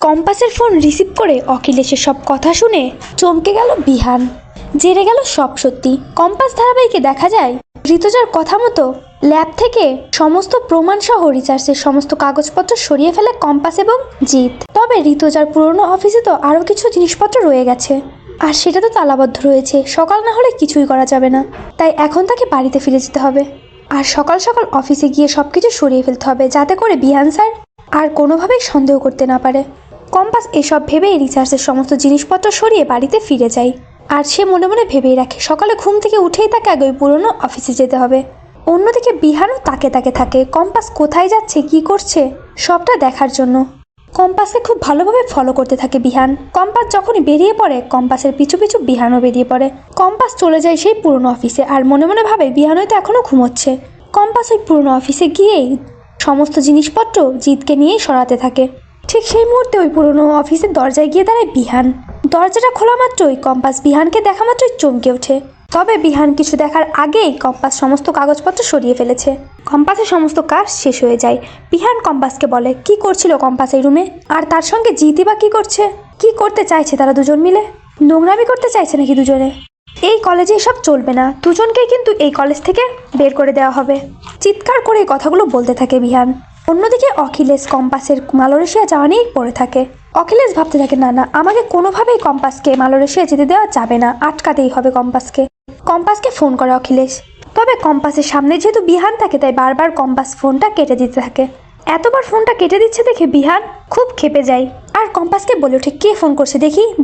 কম্পাসের phone receive করে অখিলেশের সব কথা শুনে চমকে গেল বিহান। জেনে গেল সব সত্যি। কম্পাস ধারাবাহিকে দেখা যায় ঋতুজার কথা মতো ল্যাব থেকে সমস্ত প্রমাণ সহ রিসার্চের সমস্ত কাগজপত্র সরিয়ে ফেলে কম্পাস এবং জিৎ। তবে ঋতুজার পুরনো অফিসে তো আরও কিছু জিনিসপত্র রয়ে গেছে, আর সেটা তো তালাবদ্ধ রয়েছে। সকাল না হলে কিছুই করা যাবে না, তাই এখন তাকে বাড়িতে ফিরে যেতে হবে আর সকাল সকাল অফিসে গিয়ে সব কিছু সরিয়ে ফেলতে হবে, যাতে করে বিহান স্যার আর কোনোভাবেই সন্দেহ করতে না পারে। কম্পাস এসব ভেবেই রিসার্চের সমস্ত জিনিসপত্র সরিয়ে বাড়িতে ফিরে যায়। আর সে মনে মনে ভেবেই রাখে সকালে ঘুম থেকে উঠেই তাকে আগে ওই পুরনো অফিসে যেতে হবে। অন্যদিকে বিহানও তাকে থাকে কম্পাস কোথায় যাচ্ছে, কি করছে সবটা দেখার জন্য। কম্পাসকে খুব ভালোভাবে ফলো করতে থাকে বিহান। কম্পাস যখনই বেরিয়ে পড়ে কম্পাসের পিছু পিছু বিহানও বেরিয়ে পড়ে। কম্পাস চলে যায় সেই পুরনো অফিসে আর মনে মনে ভাবে বিহান হয়তো এখনও ঘুমোচ্ছে। কম্পাস ওই পুরনো অফিসে গিয়েই সমস্ত জিনিসপত্র জিতকে নিয়েই সরাতে থাকে। ঠিক সেই মুহূর্তে ওই পুরনো অফিসের দরজায় গিয়ে দাঁড়ায় বিহান। দরজাটা খোলা মাত্রই কম্পাস বিহানকে দেখা মাত্রই চমকে ওঠে। তবে বিহান কিছু দেখার আগেই কম্পাস সমস্ত কাগজপত্র সরিয়ে ফেলেছে। কম্পাসের সমস্ত কাজ শেষ হয়ে যায়। বিহান কম্পাসকে বলে কি করছিল কম্পাস এই রুমে, আর তার সঙ্গে জিতি বা কি করছে, কি করতে চাইছে তারা দুজন মিলে। নোংরামি করতে চাইছে নাকি দুজনে? এই কলেজে এসব চলবে না, দুজনকেই কিন্তু এই কলেজ থেকে বের করে দেওয়া হবে। চিৎকার করে এই কথাগুলো বলতে থাকে বিহান। অন্যদিকে অখিলেশ কম্পাসের মালয়েশিয়া যাওয়া নিয়েই পড়ে থাকে। অখিলেশ ভাবতে থাকে না আমাকে কোনোভাবেই কম্পাসকে মালয়েশিয়া যেতে দেওয়া যাবে না, আটকাতেই হবে কম্পাসকে ফোন করে অখিলেশ। তবে কম্পাসের সামনে যেহেতু বিহান থাকে তাই বারবার কম্পাস ফোনটা কেটে দিতে থাকে। এতবার ফোনটা কেটে দিচ্ছে দেখে বিহান খুব ক্ষেপে যায় আর কম্পাসকে বলে ওঠে কে ফোন করছে,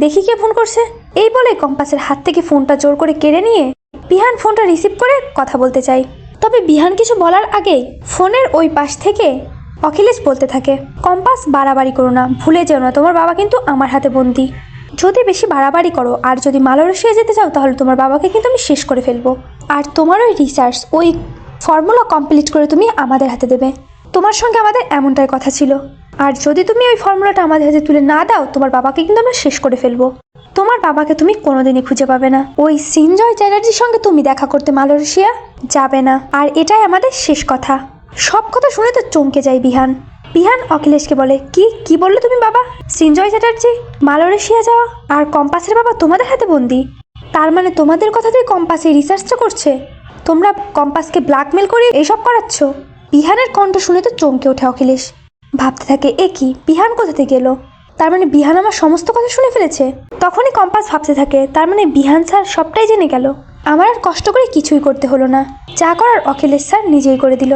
দেখি কে ফোন করছে। এই বলে কম্পাসের হাত থেকে ফোনটা জোর করে কেড়ে নিয়ে বিহান ফোনটা রিসিভ করে কথা বলতে চায়। তবে বিহান কিছু বলার আগেই ফোনের ওই পাশ থেকে অখিলেশ বলতে থাকে কম্পাস বাড়াবাড়ি করো না, ভুলে যেও না তোমার বাবা কিন্তু আমার হাতে বন্দি। যদি বেশি বাড়াবাড়ি করো আর যদি মালয়েশিয়া যেতে চাও তাহলে তোমার বাবাকে কিন্তু আমি শেষ করে ফেলবো। আর তোমার ওই রিসার্চ ওই ফর্মুলা কমপ্লিট করে তুমি আমাদের হাতে দেবে। তোমার সঙ্গে আমাদের এমনটাই কথা ছিল, আর যদি তুমি ওই ফর্মুলাটা আমাদের হাতে তুলে না দাও তোমার বাবাকে কিন্তু আমরা শেষ করে ফেলবো। তোমার বাবাকে তুমি কোনোদিনই খুঁজে পাবে না। ওই সিনজয় চ্যাটার্জির সঙ্গে তুমি দেখা করতে মালয়েশিয়া যাবে না, আর এটাই আমাদের শেষ কথা। সব কথা শুনে তো চমকে যায় বিহান অখিলেশকে বলে কি বললে তুমি বাবা? সিনজয় চ্যাটার্জি, মালয়েশিয়া যাওয়া, আর কম্পাসের বাবা তোমাদের হাতে বন্দি। তার মানে তোমাদের কথাতেই কম্পাস এই রিসার্চটা করছে? তোমরা কম্পাসকে ব্ল্যাকমেল করে এইসব করাচ্ছ? বিহানের কণ্ঠ শুনে তো চমকে ওঠে অখিলেশ। ভাবতে থাকে এ কি, বিহান কোথা থেকে এলো? তার মানে বিহান আমার সমস্ত কথা শুনে ফেলেছে। তখনই কম্পাস ভাবতে থাকে তার মানে বিহান স্যার সবটাই জেনে গেল। আমার আর কষ্ট করে কিছুই করতে হলো না, যা করার অখিলেশ স্যার নিজেই করে দিল।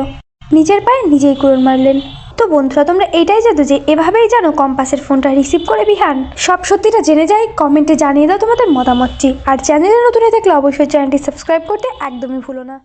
নিজের পায়ে নিজেই কুড়ুল মারলেন। তো বন্ধুরা তোমরা এটাই জানো যে এভাবেই জানো কম্পাসের ফোনটা রিসিভ করে বিহান সব সত্যিটা জেনে যায়। কমেন্টে জানিয়ে দাও তোমাদের মতামতটি। আর চ্যানেলে নতুন হয়ে থাকলে অবশ্যই চ্যানেলটি সাবস্ক্রাইব করতে একদমই ভুলো না।